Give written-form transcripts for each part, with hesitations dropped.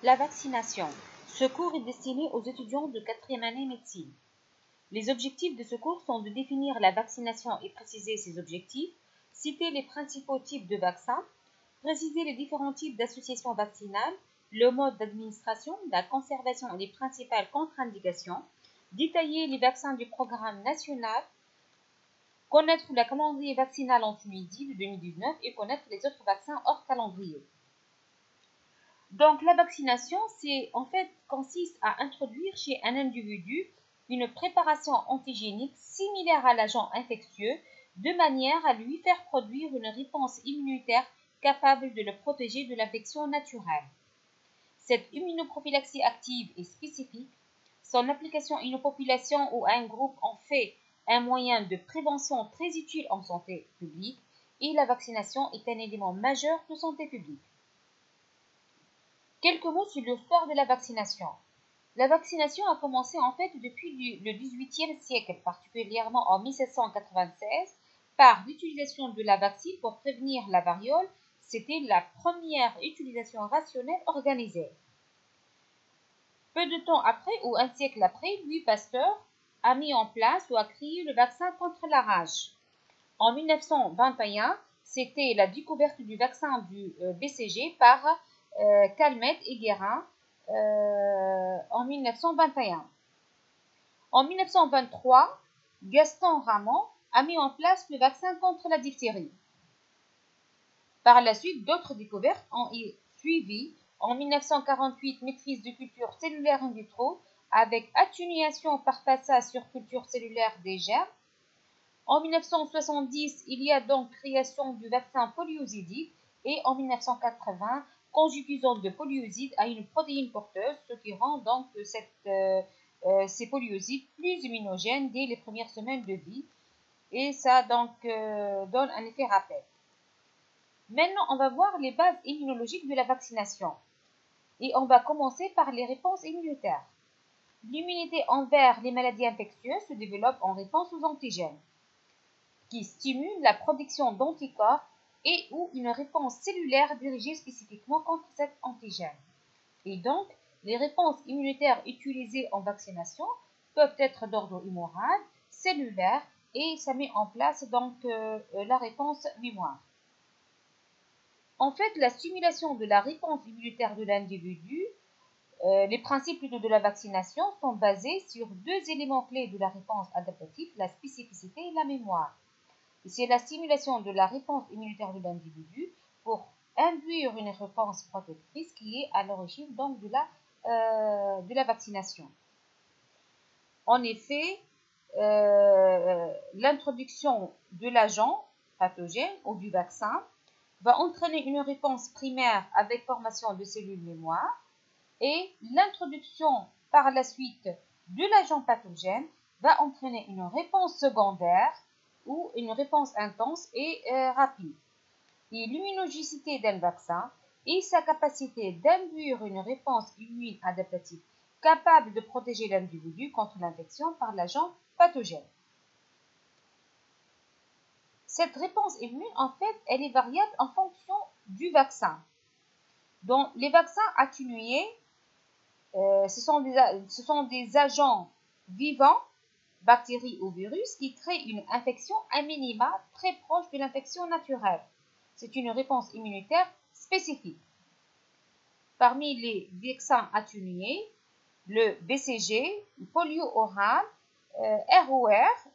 La vaccination. Ce cours est destiné aux étudiants de 4e année médecine. Les objectifs de ce cours sont de définir la vaccination et préciser ses objectifs, citer les principaux types de vaccins, préciser les différents types d'associations vaccinales, le mode d'administration, la conservation et les principales contre-indications, détailler les vaccins du programme national, connaître le calendrier vaccinal en Tunisie de 2019 et connaître les autres vaccins hors calendrier. Donc, la vaccination, consiste à introduire chez un individu une préparation antigénique similaire à l'agent infectieux de manière à lui faire produire une réponse immunitaire capable de le protéger de l'infection naturelle. Cette immunoprophylaxie active est spécifique. Son application à une population ou à un groupe en fait un moyen de prévention très utile en santé publique et la vaccination est un élément majeur de santé publique. Quelques mots sur l'histoire de la vaccination. La vaccination a commencé depuis le XVIIIe siècle, particulièrement en 1796, par l'utilisation de la vaccine pour prévenir la variole. C'était la première utilisation rationnelle organisée. Peu de temps après, ou un siècle après, Louis Pasteur a mis en place ou a créé le vaccin contre la rage. En 1921, c'était la découverte du vaccin du BCG par Calmette et Guérin en 1921. En 1923, Gaston Ramond a mis en place le vaccin contre la diphtérie. Par la suite, d'autres découvertes ont suivi. En 1948, maîtrise de culture cellulaire in vitro avec atténuation par passage sur culture cellulaire des germes. En 1970, il y a donc création du vaccin polyosidique et en 1980, conjugaison de polyosides à une protéine porteuse, ce qui rend donc ces polyosides plus immunogènes dès les premières semaines de vie et ça donc donne un effet rappel. Maintenant, on va voir les bases immunologiques de la vaccination et on va commencer par les réponses immunitaires. L'immunité envers les maladies infectieuses se développe en réponse aux antigènes qui stimule la production d'anticorps et ou une réponse cellulaire dirigée spécifiquement contre cet antigène. Et donc, les réponses immunitaires utilisées en vaccination peuvent être d'ordre humoral, cellulaire et ça met en place donc la réponse mémoire. En fait, la stimulation de la réponse immunitaire de l'individu, les principes de la vaccination sont basés sur deux éléments clés de la réponse adaptative, la spécificité et la mémoire. C'est la stimulation de la réponse immunitaire de l'individu pour induire une réponse protectrice qui est à l'origine donc de la vaccination. En effet, l'introduction de l'agent pathogène ou du vaccin va entraîner une réponse primaire avec formation de cellules mémoire et l'introduction par la suite de l'agent pathogène va entraîner une réponse secondaire ou une réponse intense et rapide. Et l'immunogénicité d'un vaccin et sa capacité d'induire une réponse immune adaptative capable de protéger l'individu contre l'infection par l'agent pathogène. Cette réponse immune, elle est variable en fonction du vaccin. Donc, les vaccins atténués, ce sont des agents vivants, bactéries ou virus, qui créent une infection à minima très proche de l'infection naturelle. C'est une réponse immunitaire spécifique. Parmi les vaccins atténués, le BCG, le polio oral, ROR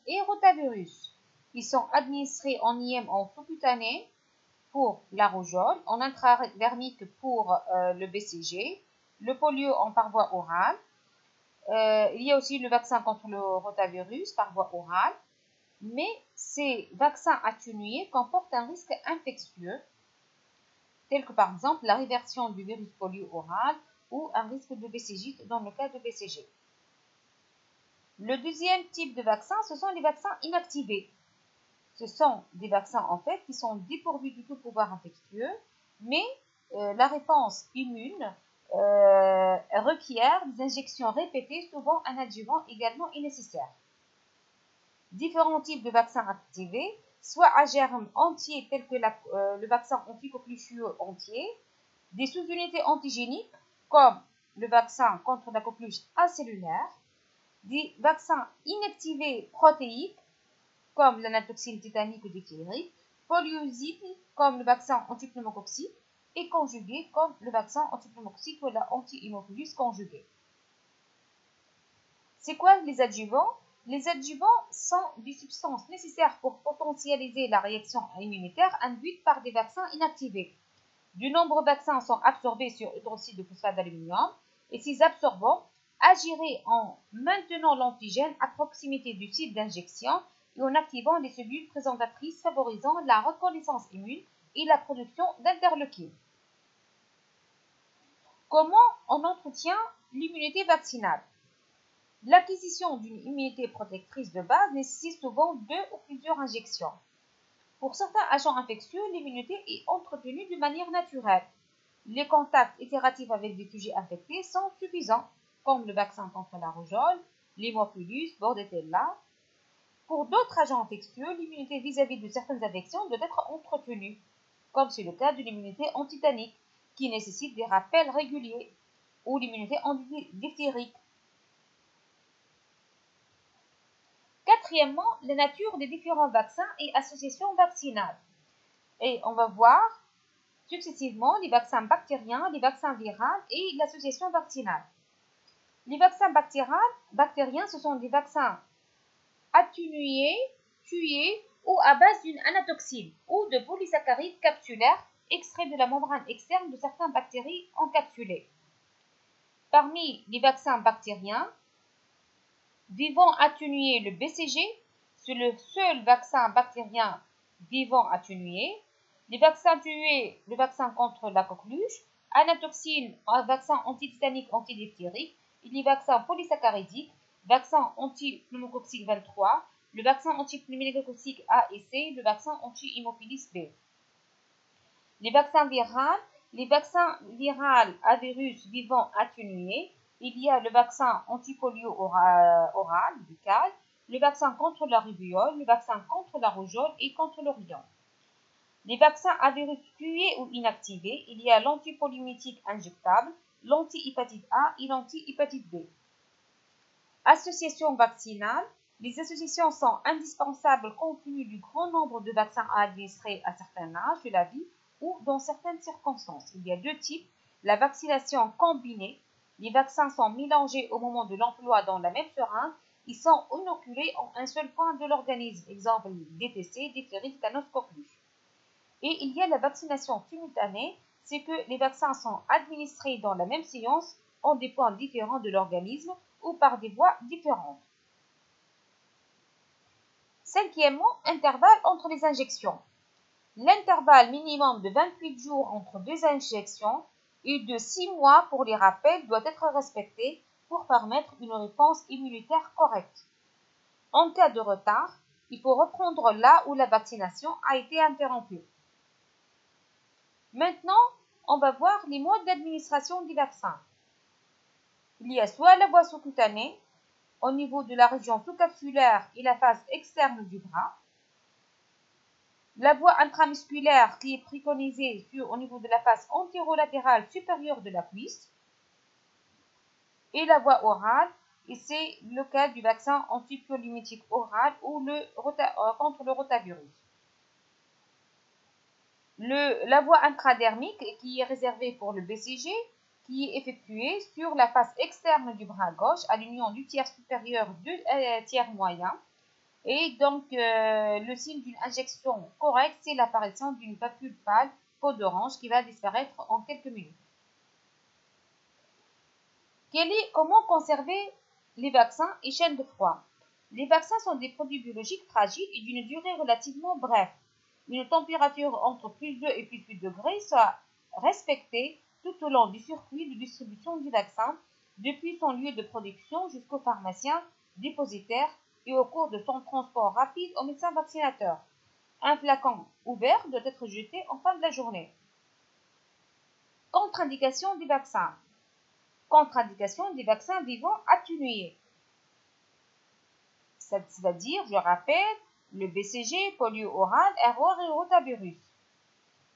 et rotavirus. Ils sont administrés en IM en sous-cutané pour la rougeole, en intradermique pour le BCG, le polio en par voie orale. Il y a aussi le vaccin contre le rotavirus par voie orale, mais ces vaccins atténués comportent un risque infectieux, tel que par exemple la réversion du virus polio oral ou un risque de BCG dans le cas de BCG. Le deuxième type de vaccin, ce sont les vaccins inactivés. Ce sont des vaccins qui sont dépourvus du tout pouvoir infectieux, mais la réponse immune requiert des injections répétées, souvent un adjuvant également est nécessaire. Différents types de vaccins activés, soit à germe entier tel que le vaccin anticoqueluchieux entier, des sous-unités antigéniques comme le vaccin contre la coqueluche acellulaire, des vaccins inactivés protéiques, comme l'anatoxine tétanique ou diphtérique, polyosite, comme le vaccin antipneumococcique, et conjugués, comme le vaccin antipneumococcique ou la anti-hémophilus conjuguée. C'est quoi les adjuvants? Les adjuvants sont des substances nécessaires pour potentialiser la réaction immunitaire induite par des vaccins inactivés. De nombreux vaccins sont absorbés sur hydroxyde de phosphate d'aluminium et ces absorbants agiraient en maintenant l'antigène à proximité du site d'injection et en activant les cellules présentatrices favorisant la reconnaissance immune et la production d'interleukines. Comment on entretient l'immunité vaccinale? L'acquisition d'une immunité protectrice de base nécessite souvent 2 ou plusieurs injections. Pour certains agents infectieux, l'immunité est entretenue de manière naturelle. Les contacts itératifs avec des sujets infectés sont suffisants, comme le vaccin contre la rougeole, l'hémophilus, bordetella. Pour d'autres agents infectieux, l'immunité vis-à-vis de certaines infections doit être entretenue, comme c'est le cas de l'immunité antitanique, qui nécessite des rappels réguliers, ou l'immunité antidiphtérique. Quatrièmement, la nature des différents vaccins et associations vaccinales. Et on va voir successivement les vaccins bactériens, les vaccins viraux et l'association vaccinale. Les vaccins bactériens, ce sont des vaccins atténués, tués ou à base d'une anatoxine ou de polysaccharides capsulaires extraits de la membrane externe de certaines bactéries encapsulées. Parmi les vaccins bactériens, vivant atténué, le BCG, c'est le seul vaccin bactérien vivant atténué. Les vaccins tués, le vaccin contre la coqueluche, anatoxine, un vaccin antitétanique antidiphthérique, et les vaccins polysaccharidiques, vaccin anti-pneumococcique 23, le vaccin anti-pneumococcique A et C, le vaccin anti-hémophilus B. Les vaccins viraux à virus vivant atténués, il y a le vaccin antipolio oral, buccal, le vaccin contre la rubéole, le vaccin contre la rougeole et contre l'orion. Les vaccins à virus tués ou inactivés, il y a l'antipoliomyétique injectable, l'anti-hépatite A et l'anti-hépatite B. Association vaccinale. Les associations sont indispensables compte tenu du grand nombre de vaccins à administrer à certains âges de la vie ou dans certaines circonstances. Il y a 2 types. La vaccination combinée. Les vaccins sont mélangés au moment de l'emploi dans la même seringue. Ils sont inoculés en un seul point de l'organisme. Exemple DTC, diphtérie, tétanos, coqueluche. Et il y a la vaccination simultanée. C'est que les vaccins sont administrés dans la même séance en des points différents de l'organisme ou par des voies différentes. Cinquièmement, intervalle entre les injections. L'intervalle minimum de 28 jours entre 2 injections et de 6 mois pour les rappels doit être respecté pour permettre une réponse immunitaire correcte. En cas de retard, il faut reprendre là où la vaccination a été interrompue. Maintenant, on va voir les modes d'administration des vaccins. Il y a soit la voie sous-cutanée, au niveau de la région sous-capsulaire et la face externe du bras, la voie intramusculaire qui est préconisée au niveau de la face antérolatérale supérieure de la cuisse, et la voie orale, et c'est le cas du vaccin antipoliomyétique oral ou contre le rotavirus. La voie intradermique qui est réservée pour le BCG, qui est effectuée sur la face externe du bras gauche à l'union du tiers supérieur du tiers moyen. Et donc, le signe d'une injection correcte, c'est l'apparition d'une papule pâle, peau d'orange, qui va disparaître en quelques minutes. Comment conserver les vaccins et chaînes de froid? Les vaccins sont des produits biologiques fragiles et d'une durée relativement brève. Une température entre plus 2 et plus 8 degrés soit respectée tout au long du circuit de distribution du vaccin, depuis son lieu de production jusqu'au pharmacien dépositaire et au cours de son transport rapide au médecin vaccinateur. Un flacon ouvert doit être jeté en fin de la journée. Contre-indication des vaccins. Contre-indication des vaccins vivants atténués. C'est-à-dire, je rappelle, le BCG, polio oral, RO et rotavirus.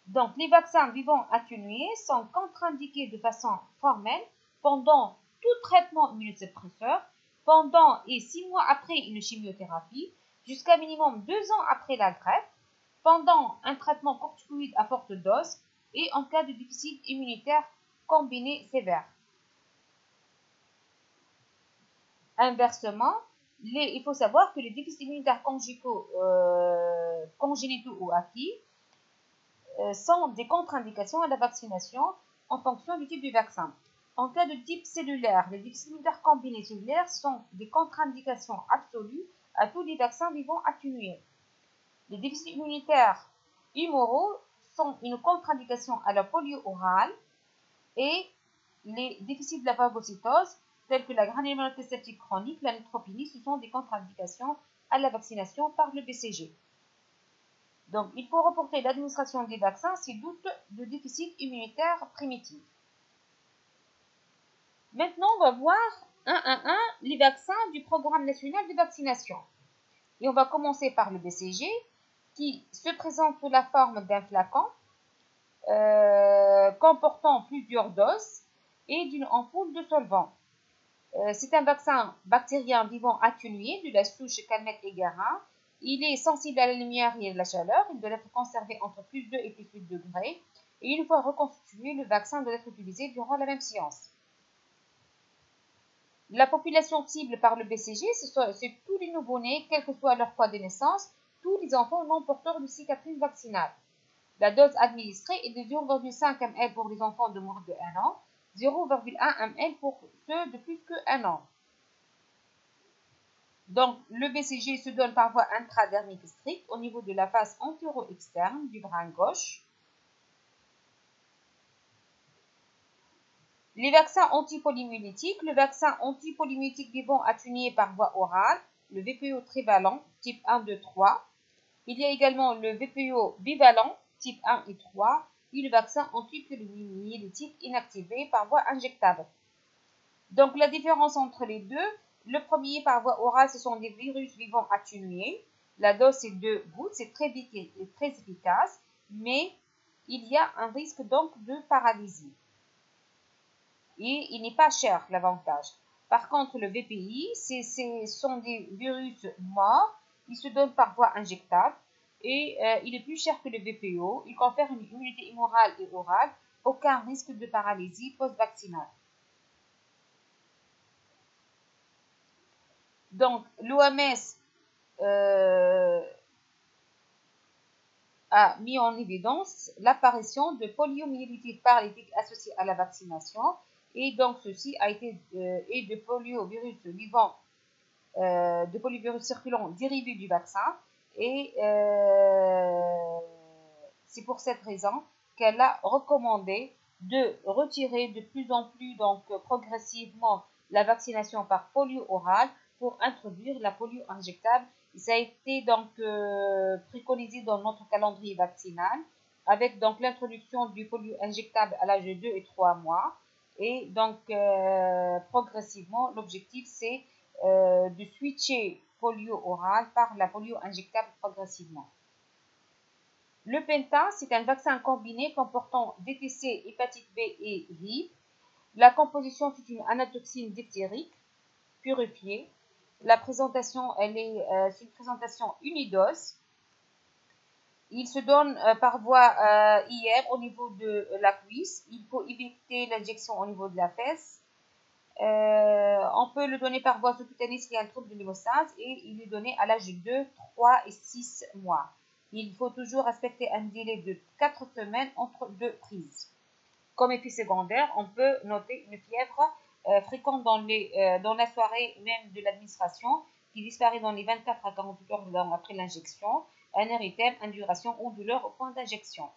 Donc, les vaccins vivants atténués sont contre-indiqués de façon formelle pendant tout traitement immunosuppresseur, pendant et 6 mois après une chimiothérapie, jusqu'à minimum 2 ans après la greffe, pendant un traitement corticoïde à forte dose et en cas de déficit immunitaire combiné sévère. Inversement, il faut savoir que les déficits immunitaires congénitaux ou acquis sont des contre-indications à la vaccination en fonction du type du vaccin. En cas de type cellulaire, les déficits immunitaires combinés cellulaires sont des contre-indications absolues à tous les vaccins vivants atténués. Les déficits immunitaires humoraux sont une contre-indication à la polio orale et les déficits de la phagocytose, tels que la granulomatose septique chronique, la neutropénie, ce sont des contre-indications à la vaccination par le BCG. Donc, il faut reporter l'administration des vaccins si doute de déficit immunitaire primitif. Maintenant, on va voir un à un les vaccins du programme national de vaccination. Et on va commencer par le BCG, qui se présente sous la forme d'un flacon comportant plusieurs doses et d'une ampoule de solvant. C'est un vaccin bactérien vivant atténué de la souche Calmette-Guérin. Il est sensible à la lumière et à la chaleur. Il doit être conservé entre plus 2 et plus 8 degrés. Et une fois reconstitué, le vaccin doit être utilisé durant la même séance. La population cible par le BCG, c'est tous les nouveau-nés, quel que soit leur poids de naissance, tous les enfants non porteurs de cicatrice vaccinale. La dose administrée est de 0,5 ml pour les enfants de moins de 1 an, 0,1 ml pour ceux de plus que 1 an. Donc, le BCG se donne par voie intradermique stricte au niveau de la face antéro-externe du bras gauche. Les vaccins antipolymulétiques. Le vaccin antipolymulétique vivant atténué par voie orale, le VPO trivalent type 1, 2, 3. Il y a également le VPO bivalent type 1 et 3 et le vaccin antipolymulétique inactivé par voie injectable. Donc, la différence entre les deux, le premier par voie orale, ce sont des virus vivants atténués. La dose, c'est 2 gouttes, c'est très efficace, mais il y a un risque donc de paralysie. Et il n'est pas cher, l'avantage. Par contre, le VPI, ce sont des virus morts, ils se donnent par voie injectable et il est plus cher que le VPO. Il confère une immunité immorale et orale, aucun risque de paralysie post-vaccinale. Donc, l'OMS a mis en évidence l'apparition de poliomyélite paralytique associée à la vaccination et donc ceci a été et de poliovirus vivant, de poliovirus circulant dérivé du vaccin et c'est pour cette raison qu'elle a recommandé de retirer de plus en plus donc progressivement la vaccination par polio oral pour introduire la polio injectable. Ça a été donc préconisé dans notre calendrier vaccinal avec donc l'introduction du polio injectable à l'âge de 2 et 3 mois. Et donc progressivement, l'objectif c'est de switcher polio oral par la polio injectable progressivement. Le Penta, c'est un vaccin combiné comportant DTC, hépatite B et HIV. La composition, c'est une anatoxine diphthérique purifiée. La présentation, c'est une présentation unidose. Il se donne par voie IM au niveau de la cuisse. Il faut éviter l'injection au niveau de la fesse. On peut le donner par voie sous-cutanée s'il y a un trouble de l'hémostase et il est donné à l'âge de 2, 3 et 6 mois. Il faut toujours respecter un délai de 4 semaines entre 2 prises. Comme effet secondaire, on peut noter une fièvre fréquente dans la soirée même de l'administration qui disparaît dans les 24 à 48 heures après l'injection, un érythème, induration ou douleur au point d'injection.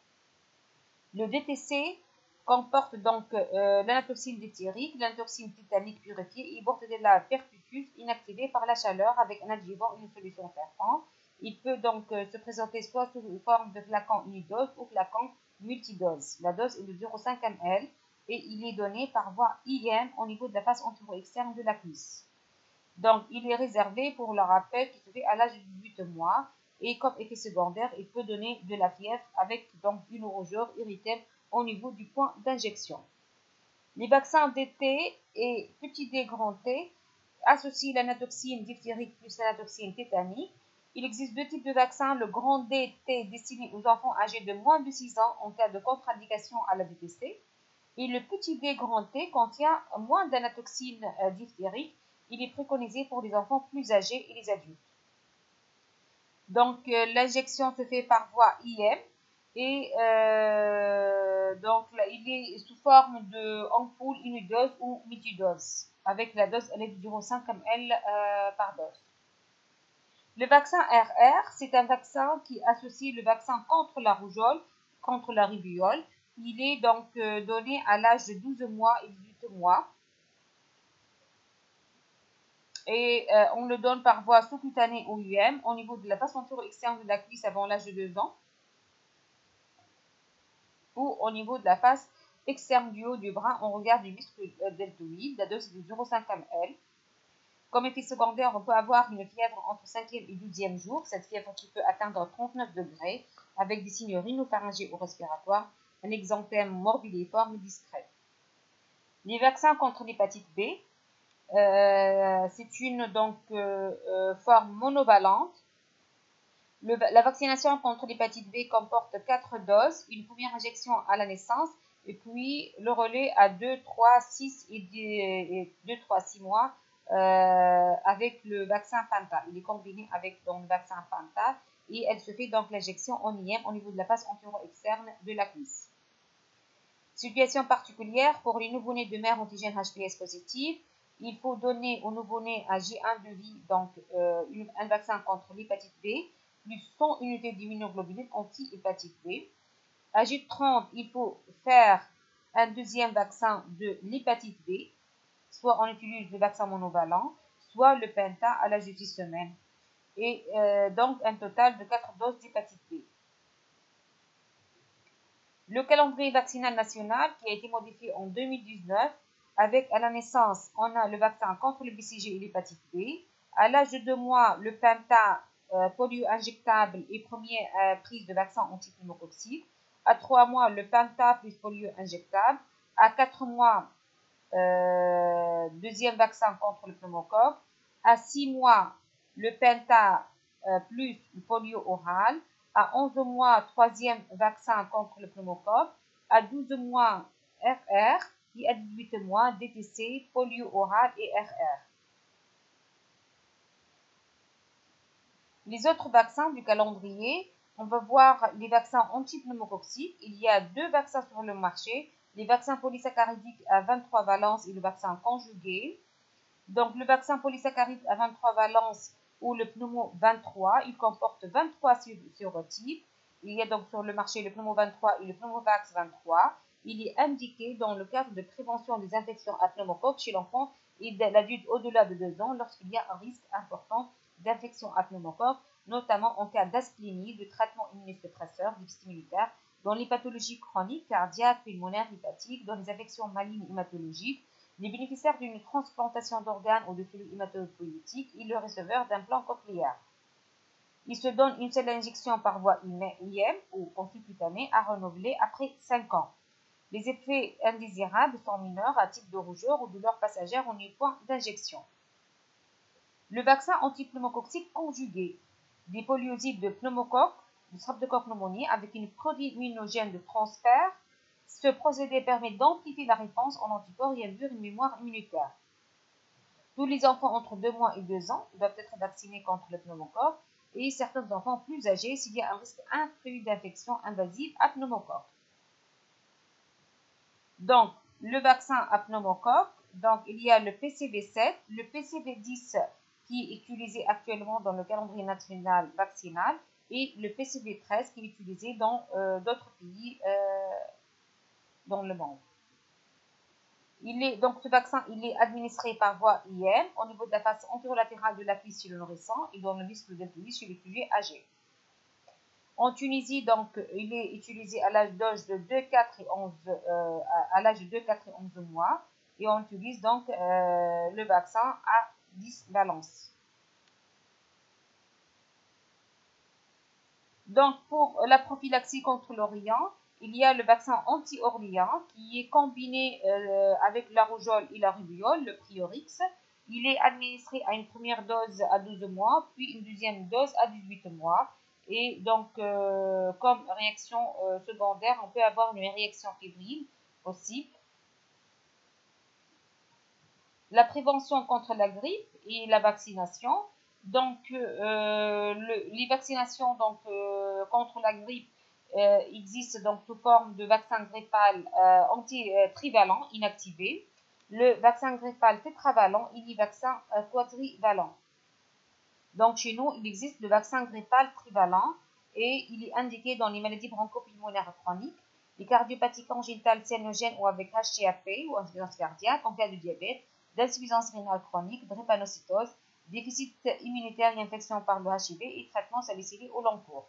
Le DTC comporte donc l'anatoxine diphthérique, l'anatoxine tétanique purifiée et bordetella pertussis inactivée par la chaleur avec un adjuvant et une solution fervente. Il peut donc se présenter soit sous forme de flacon unidose ou flacon multidose. La dose est de 0,5 ml et il est donné par voie IM au niveau de la face antéro-externe de la cuisse. Donc, il est réservé pour le rappel qui se fait à l'âge de 18 mois et comme effet secondaire, il peut donner de la fièvre avec donc une rougeur irritable au niveau du point d'injection. Les vaccins DT et petit D grand T associent l'anatoxine diphtérique plus l'anatoxine tétanique. Il existe deux types de vaccins, le grand DT destiné aux enfants âgés de moins de 6 ans en cas de contre-indication à la DTC. Et le petit D grand T contient moins d'anatoxine diphtérique. Il est préconisé pour les enfants plus âgés et les adultes. Donc, l'injection se fait par voie IM et donc là, il est sous forme de ampoule unidose ou multidose avec la dose elle est de 0,5 ml par dose. Le vaccin RR, c'est un vaccin qui associe le vaccin contre la rougeole, contre la rubéole. Il est donc donné à l'âge de 12 mois et 18 mois. Et on le donne par voie sous-cutanée ou UM au niveau de la face antérieure-externe de la cuisse avant l'âge de 2 ans ou au niveau de la face externe du haut du bras en regard du muscle deltoïde. La dose est de 0,5 ml. Comme effet secondaire, on peut avoir une fièvre entre 5e et 12e jour. Cette fièvre qui peut atteindre 39 degrés avec des signes rhinopharyngés ou respiratoires, un exanthème morbilliforme discret. Les vaccins contre l'hépatite B, c'est une forme monovalente. La vaccination contre l'hépatite B comporte 4 doses, une première injection à la naissance et puis le relais à 2, 3, 6 et 2, 3, 6 mois avec le vaccin Penta. Il est combiné avec donc, le vaccin Penta et elle se fait donc l'injection en IM au niveau de la face antéro-externe de la cuisse. Situation particulière pour les nouveau-nés de mère antigène HPS positive. Il faut donner au nouveau-né à J1 de vie donc, un vaccin contre l'hépatite B plus 100 unités d'immunoglobulines anti-hépatite B. À J30, il faut faire un deuxième vaccin de l'hépatite B, soit on utilise le vaccin monovalent, soit le Penta à l'âge de 6 semaines. Et donc un total de 4 doses d'hépatite B. Le calendrier vaccinal national qui a été modifié en 2019, avec à la naissance, on a le vaccin contre le BCG et l'hépatite B. À l'âge de 2 mois, le Penta polio injectable et première prise de vaccin anti-pneumococcique. À 3 mois, le Penta plus polio injectable. À 4 mois, deuxième vaccin contre le pneumocoque. À 6 mois, le Penta plus le polio oral. À 11 mois, troisième vaccin contre le pneumocoque. À 12 mois, RR. Et à 18 mois, DTC, polio oral et RR. Les autres vaccins du calendrier, on va voir les vaccins anti-pneumococciques. Il y a 2 vaccins sur le marché, les vaccins polysaccharidiques à 23 valences et le vaccin conjugué. Donc, le vaccin polysaccharide à 23 valences ou le pneumo 23, il comporte 23 sérotypes. Il y a donc sur le marché le pneumo 23 et le pneumovax 23. Il est indiqué dans le cadre de prévention des infections à pneumocoque chez l'enfant et l'adulte au-delà de 2 ans lorsqu'il y a un risque important d'infection à pneumocoque, notamment en cas d'asplénie, de traitement immunosuppresseur, d'hystémilitaire, dans les pathologies chroniques, cardiaques, pulmonaires, hépatiques, dans les infections malignes hématologiques, les bénéficiaires d'une transplantation d'organes ou de fluides hématopoïétiques et le receveur d'un plan cochléaire. Il se donne une seule injection par voie IM ou subcutanée à renouveler après 5 ans. Les effets indésirables sont mineurs à type de rougeur ou douleur passagère au point d'injection. Le vaccin antipneumococcique conjugué, des polyosides de pneumocoque, de streptocoque pneumoniae avec une protéine immunogène de transfert. Ce procédé permet d'amplifier la réponse en anticorps et induire une mémoire immunitaire. Tous les enfants entre 2 mois et 2 ans doivent être vaccinés contre le pneumocoque et certains enfants plus âgés s'il y a un risque accru d'infection invasive à pneumocoque. Donc, le vaccin à pneumocoque, donc il y a le PCV7, le PCV10 qui est utilisé actuellement dans le calendrier national vaccinal et le PCV13 qui est utilisé dans d'autres pays dans le monde. Donc ce vaccin il est administré par voie IM au niveau de la face antérolatérale de la cuisse chez le nourrisson et dans le muscle deltoïde chez les sujets âgés. En Tunisie, donc, il est utilisé à l'âge de 2, 4 et 11, à l'âge de 2, 4 et 11 mois et on utilise donc le vaccin à 10 valences. Donc, pour la prophylaxie contre l'Orient, il y a le vaccin anti-Orient qui est combiné avec la rougeole et la rubéole, le Priorix. Il est administré à une première dose à 12 mois, puis une deuxième dose à 18 mois. Et donc, comme réaction secondaire, on peut avoir une réaction fébrile aussi. La prévention contre la grippe et la vaccination. Donc, les vaccinations contre la grippe existent donc sous forme de vaccin grippal trivalent inactivé, le vaccin grippal tétravalent et les vaccins quadrivalents. Donc, chez nous, il existe le vaccin grippal trivalent et il est indiqué dans les maladies bronchopulmonaires chroniques, les cardiopathies congénitales cyanogennes ou avec HCAP ou insuffisance cardiaque en cas de diabète, d'insuffisance rénale chronique, drépanocytose, déficit immunitaire et infection par le HIV et traitement salicylé au long cours.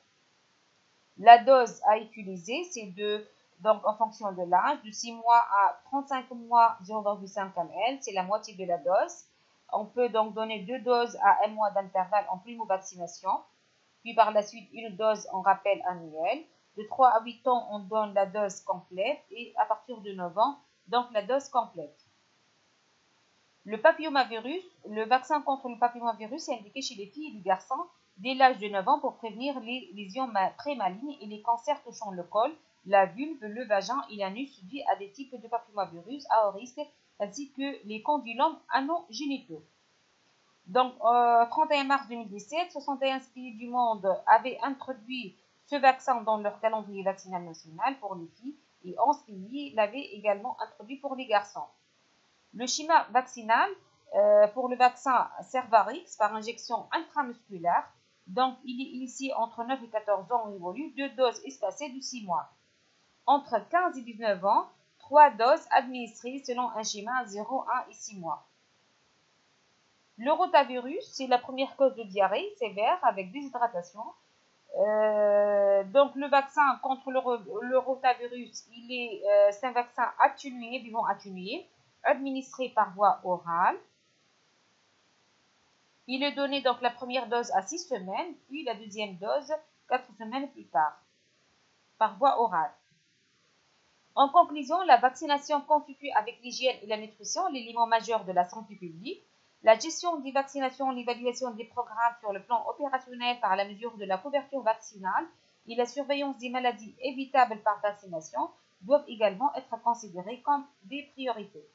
La dose à utiliser, c'est donc en fonction de l'âge, de 6 mois à 35 mois, 0,5 ml, c'est la moitié de la dose. On peut donc donner 2 doses à 1 mois d'intervalle en primo-vaccination, puis par la suite une dose en rappel annuel. De 3 à 8 ans, on donne la dose complète et à partir de 9 ans, donc la dose complète. Le papillomavirus, le vaccin contre le papillomavirus est indiqué chez les filles et les garçons dès l'âge de 9 ans pour prévenir les lésions prémalignes et les cancers touchant le col, la vulve, le vagin et l'anus dus à des types de papillomavirus à haut risque ainsi que les condylomes anogénitaux. Donc, 31 mars 2017, 61 pays du monde avaient introduit ce vaccin dans leur calendrier vaccinal national pour les filles et 11 pays l'avaient également introduit pour les garçons. Le schéma vaccinal pour le vaccin Cervarix par injection intramusculaire, donc il est initié entre 9 et 14 ans, on évolue 2 doses espacées de 6 mois. Entre 15 et 19 ans, 3 doses administrées selon un schéma 0, 1 et 6 mois. Le rotavirus, c'est la première cause de diarrhée sévère avec déshydratation. Donc le vaccin contre le rotavirus, c'est un vaccin atténué, vivant atténué, administré par voie orale. Il est donné donc la première dose à 6 semaines, puis la deuxième dose 4 semaines plus tard, par voie orale. En conclusion, la vaccination constitue avec l'hygiène et la nutrition l'élément majeur de la santé publique. La gestion des vaccinations, l'évaluation des programmes sur le plan opérationnel par la mesure de la couverture vaccinale et la surveillance des maladies évitables par vaccination doivent également être considérées comme des priorités.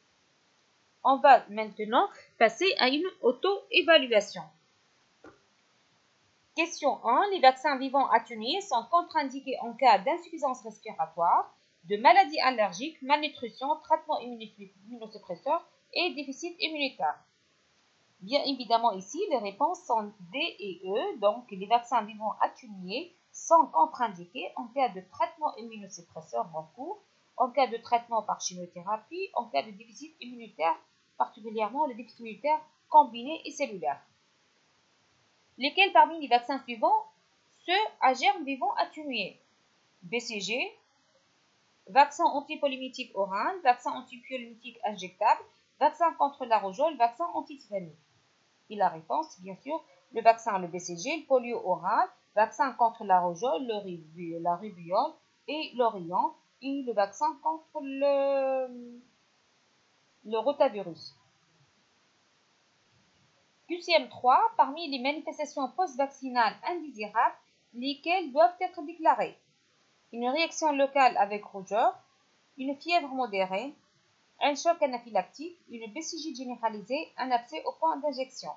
On va maintenant passer à une auto-évaluation. Question 1. Les vaccins vivants atténués sont contre-indiqués en cas d'insuffisance respiratoire, de maladies allergiques, malnutrition, traitement immunosuppresseur et déficit immunitaire. Bien évidemment ici, les réponses sont D et E, donc les vaccins vivants atténués sont contre-indiqués en cas de traitement immunosuppresseur en cours, en cas de traitement par chimiothérapie, en cas de déficit immunitaire, particulièrement le déficit immunitaire combiné et cellulaire. Lesquels parmi les vaccins suivants ceux à germes vivants atténués? BCG, vaccin antipolymitique oral, vaccin antipolymitique injectable, vaccin contre la rougeole, vaccin antitétanique. Et la réponse, bien sûr, le vaccin, le BCG, le polio oral, vaccin contre la rougeole, la rubéole et l'Orient, et le vaccin contre le rotavirus. QCM 3, parmi les manifestations post-vaccinales indésirables, lesquelles doivent être déclarées? Une réaction locale avec rougeur, une fièvre modérée, un choc anaphylactique, une BCG généralisée, un abcès au point d'injection.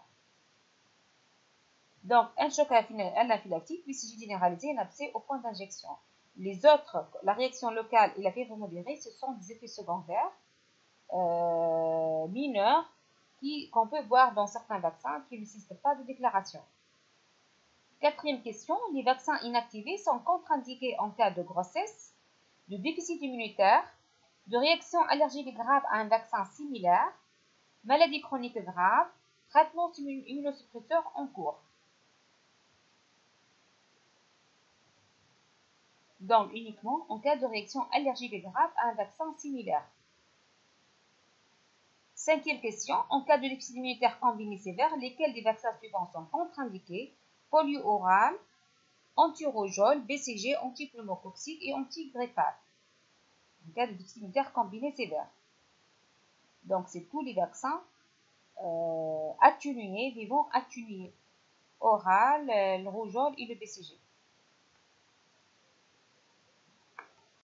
Donc, un choc anaphylactique, BCG généralisée, un abcès au point d'injection. Les autres, la réaction locale et la fièvre modérée, ce sont des effets secondaires mineurs qu'on peut voir dans certains vaccins qui ne nécessitent pas de déclaration. Quatrième question, les vaccins inactivés sont contre-indiqués en cas de grossesse, de déficit immunitaire, de réaction allergique grave à un vaccin similaire, maladie chronique grave, traitement immunosuppresseur en cours. Donc uniquement en cas de réaction allergique grave à un vaccin similaire. Cinquième question, en cas de déficit immunitaire combiné sévère, lesquels des vaccins suivants sont contre-indiqués? Polio oral, anti-rougeole, BCG, anti-pneumococcique et anti-grippal. En cas de déficit immunitaire combiné sévère. Donc, c'est tous les vaccins atténués, vivants atténués. Oral, le rougeole et le BCG.